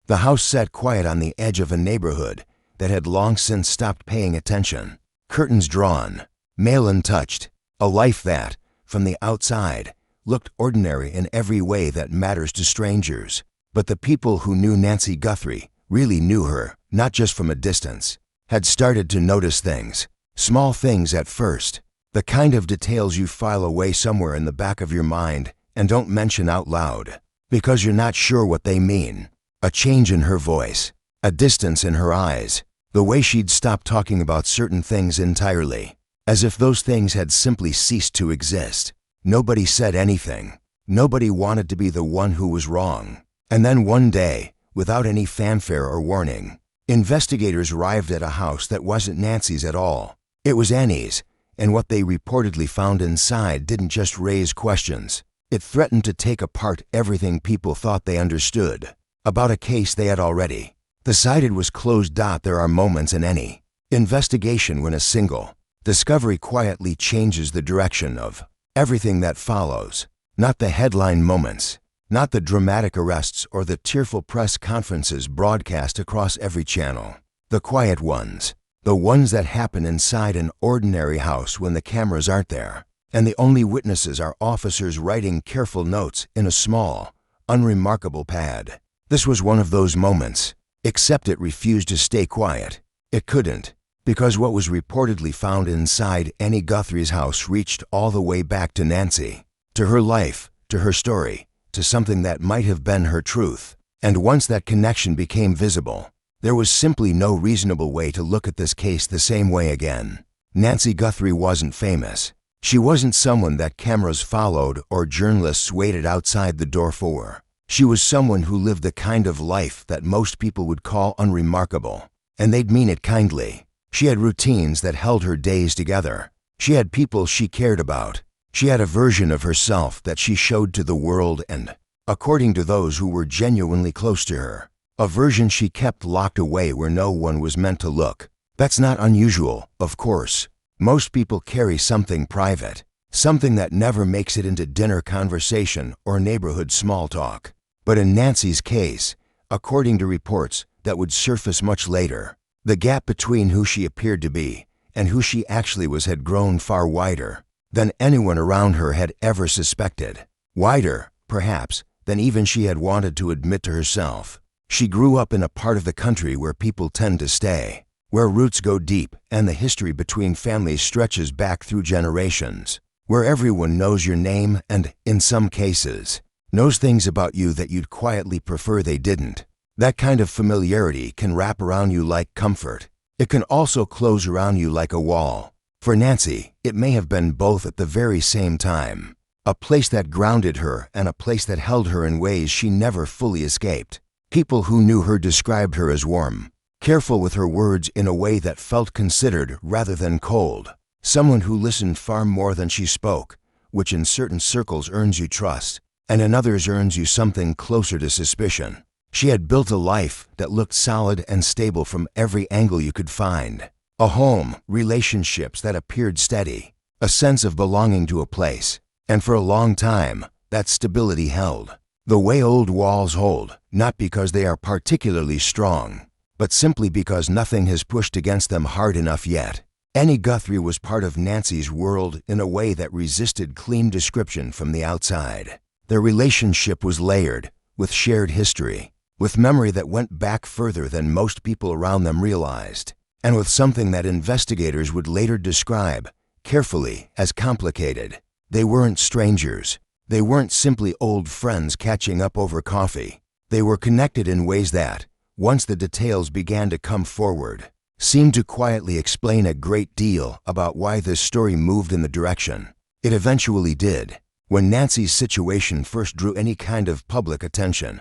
The house sat quiet on the edge of a neighborhood that had long since stopped paying attention. Curtains drawn, mail untouched, a life that, from the outside, looked ordinary in every way that matters to strangers. But the people who knew Nancy Guthrie really knew her, not just from a distance, had started to notice things, small things at first, the kind of details you file away somewhere in the back of your mind and don't mention out loud, because you're not sure what they mean. A change in her voice, a distance in her eyes, the way she'd stopped talking about certain things entirely, as if those things had simply ceased to exist. Nobody said anything. Nobody wanted to be the one who was wrong. And then one day, without any fanfare or warning, investigators arrived at a house that wasn't Nancy's at all. It was Annie's, and what they reportedly found inside didn't just raise questions. It threatened to take apart everything people thought they understood about a case they had already decided was closed. There are moments in any investigation when a single discovery quietly changes the direction of everything that follows. Not the headline moments, not the dramatic arrests or the tearful press conferences broadcast across every channel. The quiet ones, the ones that happen inside an ordinary house when the cameras aren't there, and the only witnesses are officers writing careful notes in a small, unremarkable pad. This was one of those moments, except it refused to stay quiet. It couldn't, because what was reportedly found inside Annie Guthrie's house reached all the way back to Nancy, to her life, to her story, to something that might have been her truth. And once that connection became visible, there was simply no reasonable way to look at this case the same way again. Nancy Guthrie wasn't famous. She wasn't someone that cameras followed or journalists waited outside the door for. She was someone who lived the kind of life that most people would call unremarkable, and they'd mean it kindly. She had routines that held her days together. She had people she cared about. She had a version of herself that she showed to the world and, according to those who were genuinely close to her, a version she kept locked away where no one was meant to look. That's not unusual, of course. Most people carry something private, something that never makes it into dinner conversation or neighborhood small talk. But in Nancy's case, according to reports that would surface much later, the gap between who she appeared to be and who she actually was had grown far wider than anyone around her had ever suspected. Wider, perhaps, than even she had wanted to admit to herself. She grew up in a part of the country where people tend to stay, where roots go deep and the history between families stretches back through generations, where everyone knows your name and, in some cases, knows things about you that you'd quietly prefer they didn't. That kind of familiarity can wrap around you like comfort. It can also close around you like a wall. For Nancy, it may have been both at the very same time. A place that grounded her and a place that held her in ways she never fully escaped. People who knew her described her as warm, careful with her words in a way that felt considered rather than cold. Someone who listened far more than she spoke, which in certain circles earns you trust, and in others earns you something closer to suspicion. She had built a life that looked solid and stable from every angle you could find. A home, relationships that appeared steady, a sense of belonging to a place. And for a long time, that stability held. The way old walls hold, not because they are particularly strong, but simply because nothing has pushed against them hard enough yet. Annie Guthrie was part of Nancy's world in a way that resisted clean description from the outside. Their relationship was layered, with shared history, with memory that went back further than most people around them realized, and with something that investigators would later describe, carefully, as complicated. They weren't strangers. They weren't simply old friends catching up over coffee. They were connected in ways that, once the details began to come forward, seemed to quietly explain a great deal about why this story moved in the direction it eventually did. When Nancy's situation first drew any kind of public attention,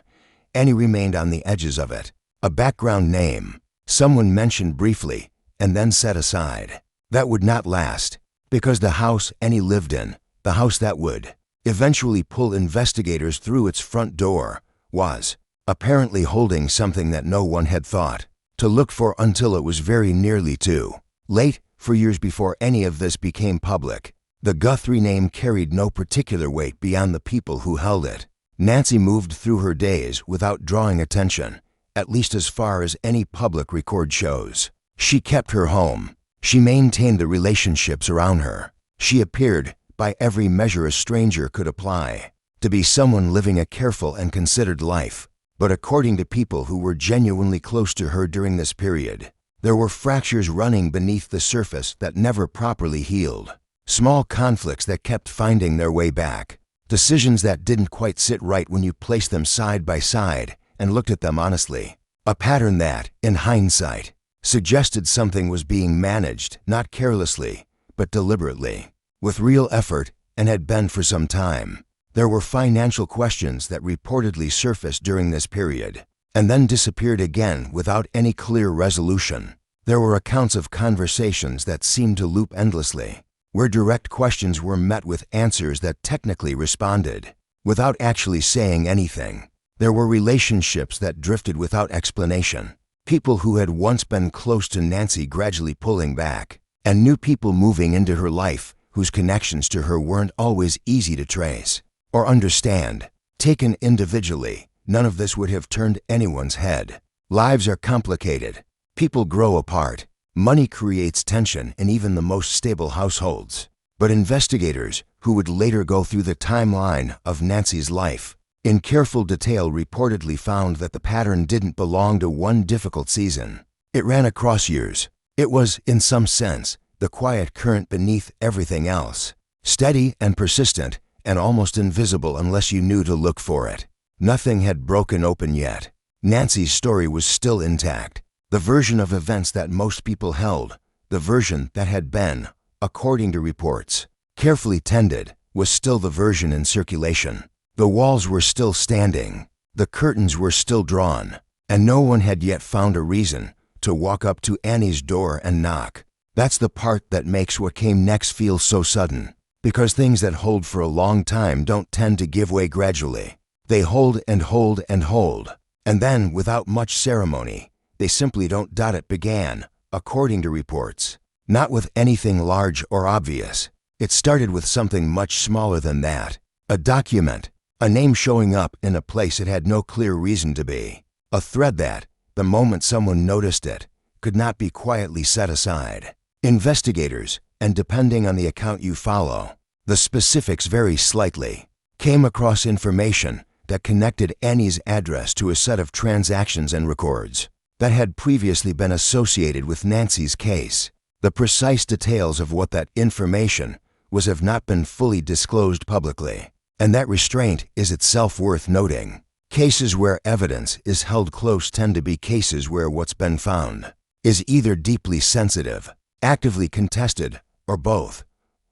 Annie remained on the edges of it. A background name, someone mentioned briefly, and then set aside. That would not last, because the house Annie lived in, the house that would eventually pull investigators through its front door, was apparently holding something that no one had thought to look for until it was very nearly too late. For years before any of this became public, the Guthrie name carried no particular weight beyond the people who held it. Nancy moved through her days without drawing attention, at least as far as any public record shows. She kept her home. She maintained the relationships around her. She appeared, by every measure a stranger could apply, to be someone living a careful and considered life. But according to people who were genuinely close to her during this period, there were fractures running beneath the surface that never properly healed. Small conflicts that kept finding their way back. Decisions that didn't quite sit right when you placed them side by side and looked at them honestly. A pattern that, in hindsight, suggested something was being managed, not carelessly, but deliberately, with real effort, and had been for some time. There were financial questions that reportedly surfaced during this period, and then disappeared again without any clear resolution. There were accounts of conversations that seemed to loop endlessly, where direct questions were met with answers that technically responded, without actually saying anything. There were relationships that drifted without explanation. People who had once been close to Nancy gradually pulling back, and new people moving into her life whose connections to her weren't always easy to trace or understand. Taken individually, none of this would have turned anyone's head. Lives are complicated. People grow apart. Money creates tension in even the most stable households. But investigators, who would later go through the timeline of Nancy's life, in careful detail reportedly found that the pattern didn't belong to one difficult season. It ran across years. It was, in some sense, the quiet current beneath everything else. Steady and persistent, and almost invisible unless you knew to look for it. Nothing had broken open yet. Nancy's story was still intact. The version of events that most people held, the version that had been, according to reports, carefully tended, was still the version in circulation. The walls were still standing, the curtains were still drawn, and no one had yet found a reason to walk up to Annie's door and knock. That's the part that makes what came next feel so sudden, because things that hold for a long time don't tend to give way gradually. They hold and hold and hold, and then, without much ceremony, they simply don't. It began, according to reports, not with anything large or obvious. It started with something much smaller than that. A document, a name showing up in a place it had no clear reason to be. A thread that, the moment someone noticed it, could not be quietly set aside. Investigators, and depending on the account you follow, the specifics vary slightly, came across information that connected Annie's address to a set of transactions and records that had previously been associated with Nancy's case. The precise details of what that information was have not been fully disclosed publicly, and that restraint is itself worth noting. Cases where evidence is held close tend to be cases where what's been found is either deeply sensitive, actively contested, or both.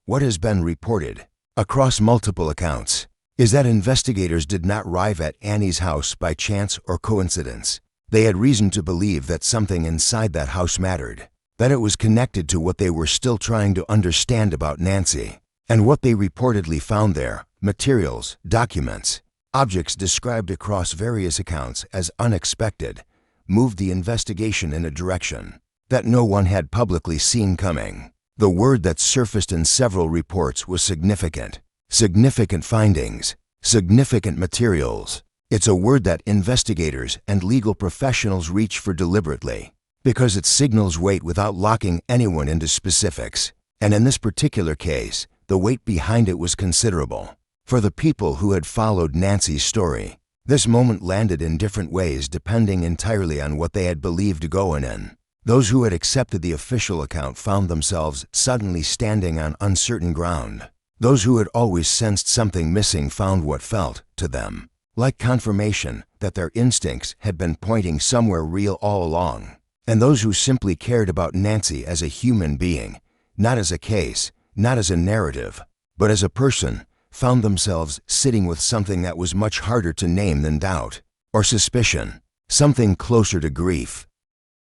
What has been reported, across multiple accounts, is that investigators did not arrive at Annie's house by chance or coincidence. They had reason to believe that something inside that house mattered, that it was connected to what they were still trying to understand about Nancy. And what they reportedly found there, materials, documents, objects described across various accounts as unexpected, moved the investigation in a direction that no one had publicly seen coming. The word that surfaced in several reports was significant. Significant findings, significant materials. It's a word that investigators and legal professionals reach for deliberately, because it signals weight without locking anyone into specifics. And in this particular case, the weight behind it was considerable. For the people who had followed Nancy's story, this moment landed in different ways depending entirely on what they had believed going in. Those who had accepted the official account found themselves suddenly standing on uncertain ground. Those who had always sensed something missing found what felt, to them, like confirmation that their instincts had been pointing somewhere real all along. And those who simply cared about Nancy as a human being, not as a case, not as a narrative, but as a person, found themselves sitting with something that was much harder to name than doubt or suspicion, something closer to grief.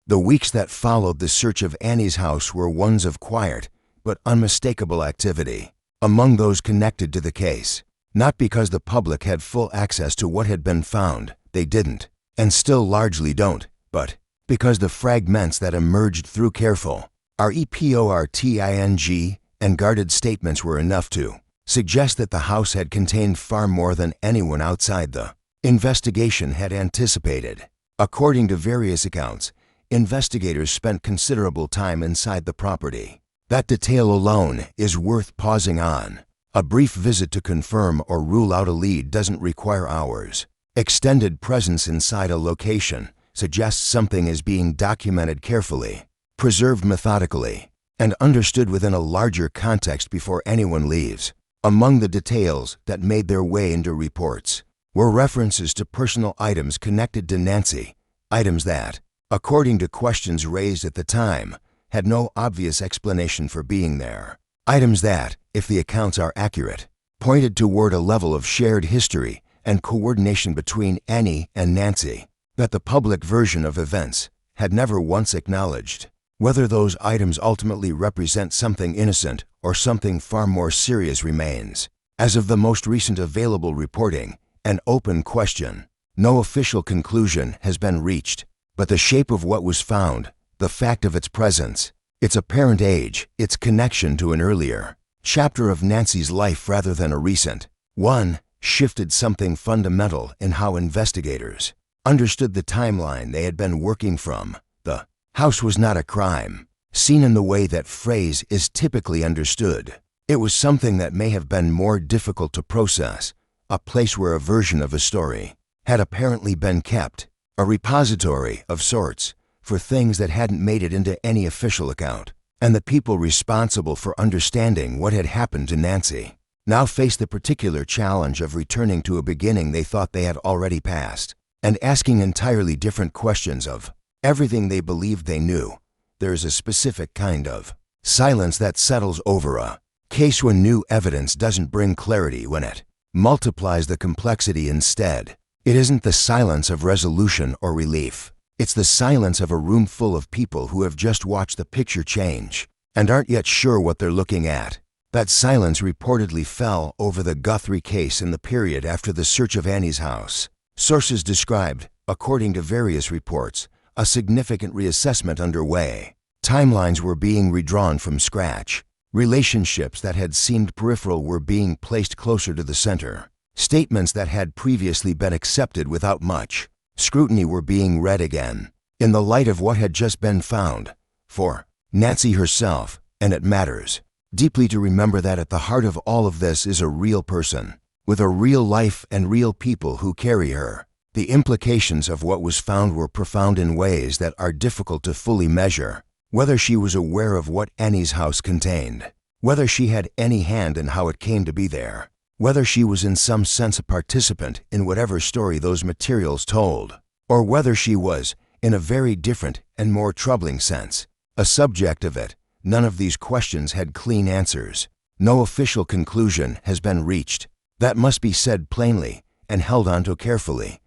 The weeks that followed the search of Annie's house were ones of quiet but unmistakable activity among those connected to the case. Not because the public had full access to what had been found, they didn't, and still largely don't, but because the fragments that emerged through careful, reporting and guarded statements were enough to suggest that the house had contained far more than anyone outside the investigation had anticipated. According to various accounts, investigators spent considerable time inside the property. That detail alone is worth pausing on. A brief visit to confirm or rule out a lead doesn't require hours. Extended presence inside a location suggests something is being documented carefully, preserved methodically, and understood within a larger context before anyone leaves. Among the details that made their way into reports were references to personal items connected to Nancy, items that, according to questions raised at the time, had no obvious explanation for being there. Items that, if the accounts are accurate, pointed toward a level of shared history and coordination between Annie and Nancy that the public version of events had never once acknowledged. Whether those items ultimately represent something innocent or something far more serious remains, as of the most recent available reporting, an open question. No official conclusion has been reached, but the shape of what was found, the fact of its presence, its apparent age, its connection to an earlier chapter of Nancy's life rather than a recent one, shifted something fundamental in how investigators understood the timeline they had been working from. The house was not a crime, seen in the way that phrase is typically understood. It was something that may have been more difficult to process, a place where a version of a story had apparently been kept, a repository of sorts for things that hadn't made it into any official account, and the people responsible for understanding what had happened to Nancy now faced the particular challenge of returning to a beginning they thought they had already passed, and asking entirely different questions of everything they believed they knew. There is a specific kind of silence that settles over a case when new evidence doesn't bring clarity, when it multiplies the complexity instead. It isn't the silence of resolution or relief. It's the silence of a room full of people who have just watched the picture change and aren't yet sure what they're looking at. That silence reportedly fell over the Guthrie case in the period after the search of Annie's house. Sources described, according to various reports, a significant reassessment underway. Timelines were being redrawn from scratch. Relationships that had seemed peripheral were being placed closer to the center. Statements that had previously been accepted without much scrutiny were being read again, in the light of what had just been found. For Nancy herself, and it matters deeply to remember that at the heart of all of this is a real person, with a real life and real people who carry her. The implications of what was found were profound in ways that are difficult to fully measure. Whether she was aware of what Annie's house contained, whether she had any hand in how it came to be there, whether she was in some sense a participant in whatever story those materials told, or whether she was, in a very different and more troubling sense, a subject of it, none of these questions had clean answers. No official conclusion has been reached. That must be said plainly and held onto carefully.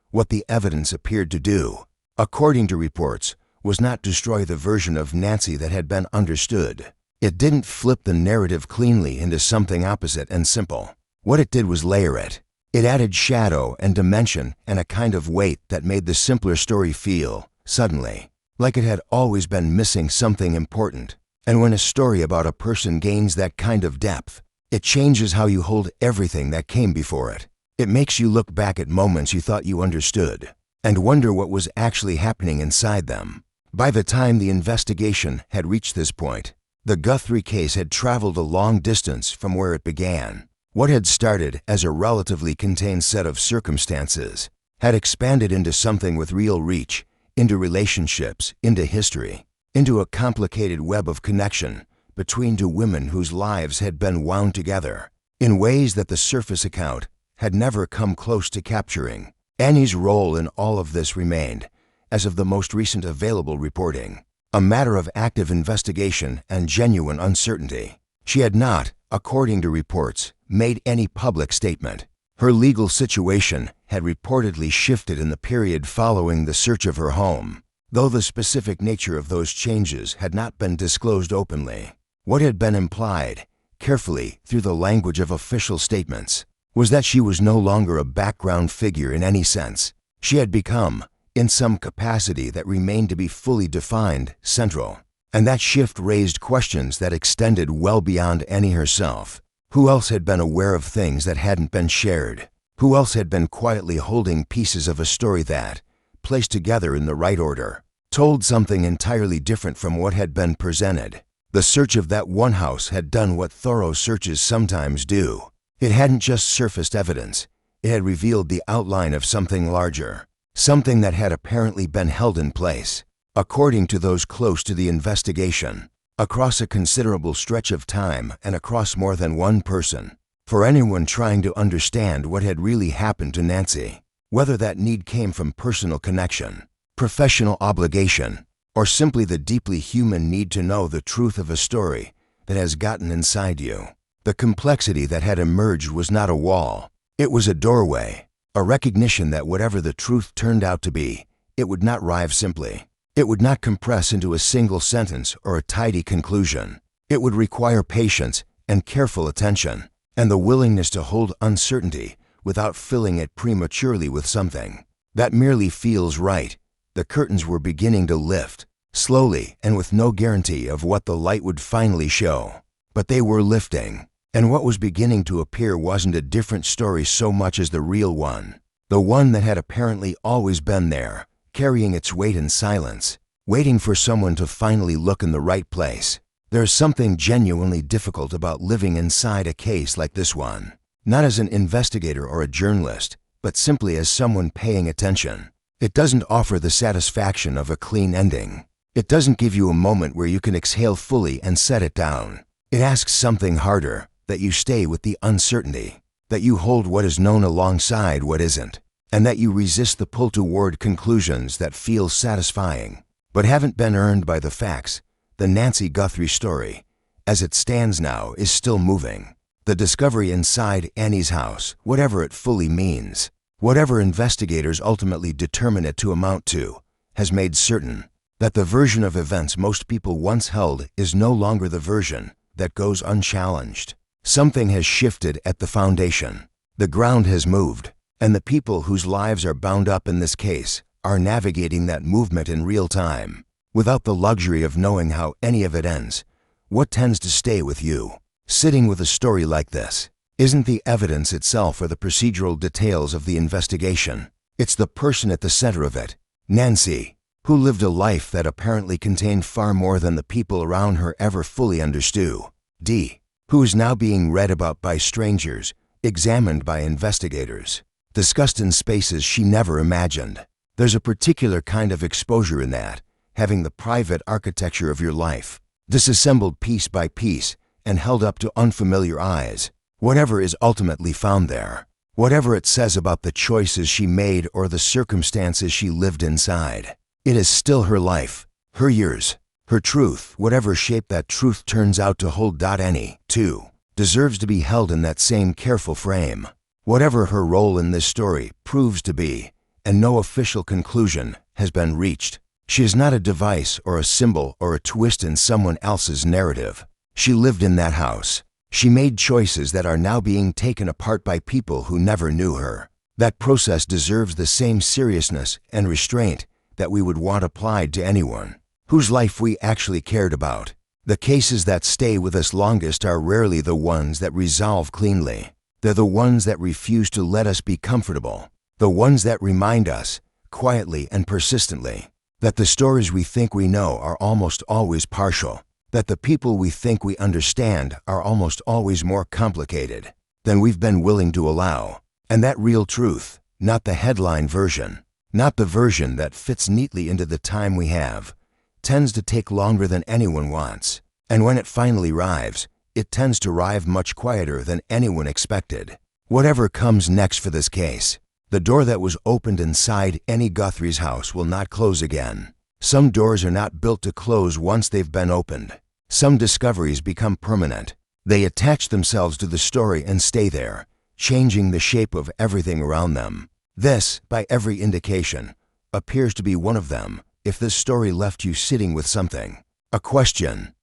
What the evidence appeared to do, according to reports, was not destroy the version of Nancy that had been understood. It didn't flip the narrative cleanly into something opposite and simple. What it did was layer it. It added shadow and dimension and a kind of weight that made the simpler story feel, suddenly, like it had always been missing something important. And when a story about a person gains that kind of depth, it changes how you hold everything that came before it. It makes you look back at moments you thought you understood and wonder what was actually happening inside them. By the time the investigation had reached this point, the Guthrie case had traveled a long distance from where it began. What had started as a relatively contained set of circumstances had expanded into something with real reach, into relationships, into history, into a complicated web of connection between two women whose lives had been wound together in ways that the surface account had never come close to capturing. Annie's role in all of this remained, as of the most recent available reporting, a matter of active investigation and genuine uncertainty. She had not, according to reports, made any public statement. Her legal situation had reportedly shifted in the period following the search of her home, though the specific nature of those changes had not been disclosed openly. What had been implied, carefully through the language of official statements, was that she was no longer a background figure in any sense. She had become, in some capacity that remained to be fully defined, central. And that shift raised questions that extended well beyond Annie herself. Who else had been aware of things that hadn't been shared? Who else had been quietly holding pieces of a story that, placed together in the right order, told something entirely different from what had been presented. The search of that one house had done what thorough searches sometimes do. It hadn't just surfaced evidence, it had revealed the outline of something larger, something that had apparently been held in place, according to those close to the investigation, across a considerable stretch of time and across more than one person. For anyone trying to understand what had really happened to Nancy, whether that need came from personal connection, professional obligation, or simply the deeply human need to know the truth of a story that has gotten inside you, the complexity that had emerged was not a wall, it was a doorway, a recognition that whatever the truth turned out to be, it would not arrive simply. It would not compress into a single sentence or a tidy conclusion. It would require patience and careful attention, and the willingness to hold uncertainty without filling it prematurely with something that merely feels right. The curtains were beginning to lift, slowly and with no guarantee of what the light would finally show. But they were lifting, and what was beginning to appear wasn't a different story so much as the real one, the one that had apparently always been there, carrying its weight in silence, waiting for someone to finally look in the right place. There's something genuinely difficult about living inside a case like this one, not as an investigator or a journalist, but simply as someone paying attention. It doesn't offer the satisfaction of a clean ending. It doesn't give you a moment where you can exhale fully and set it down. It asks something harder, that you stay with the uncertainty, that you hold what is known alongside what isn't, and that you resist the pull toward conclusions that feel satisfying, but haven't been earned by the facts. The Nancy Guthrie story, as it stands now, is still moving. The discovery inside Annie's house, whatever it fully means, whatever investigators ultimately determine it to amount to, has made certain that the version of events most people once held is no longer the version that goes unchallenged. Something has shifted at the foundation. The ground has moved, and the people whose lives are bound up in this case are navigating that movement in real time, without the luxury of knowing how any of it ends. What tends to stay with you, sitting with a story like this, isn't the evidence itself or the procedural details of the investigation. It's the person at the center of it, Nancy, who lived a life that apparently contained far more than the people around her ever fully understood. Who is now being read about by strangers, examined by investigators, discussed in spaces she never imagined. There's a particular kind of exposure in that, having the private architecture of your life, disassembled piece by piece and held up to unfamiliar eyes. Whatever is ultimately found there, whatever it says about the choices she made or the circumstances she lived inside, it is still her life, her years, her truth. Whatever shape that truth turns out to hold. Any, too, deserves to be held in that same careful frame. Whatever her role in this story proves to be, and no official conclusion has been reached. She is not a device or a symbol or a twist in someone else's narrative. She lived in that house. She made choices that are now being taken apart by people who never knew her. That process deserves the same seriousness and restraint that we would want applied to anyone whose life we actually cared about. The cases that stay with us longest are rarely the ones that resolve cleanly. They're the ones that refuse to let us be comfortable, the ones that remind us, quietly and persistently, that the stories we think we know are almost always partial, that the people we think we understand are almost always more complicated than we've been willing to allow. And that real truth, not the headline version, not the version that fits neatly into the time we have, tends to take longer than anyone wants. And when it finally arrives, it tends to arrive much quieter than anyone expected. Whatever comes next for this case, the door that was opened inside Annie Guthrie's house will not close again. Some doors are not built to close once they've been opened. Some discoveries become permanent. They attach themselves to the story and stay there, changing the shape of everything around them. This, by every indication, appears to be one of them. If this story left you sitting with something, a question,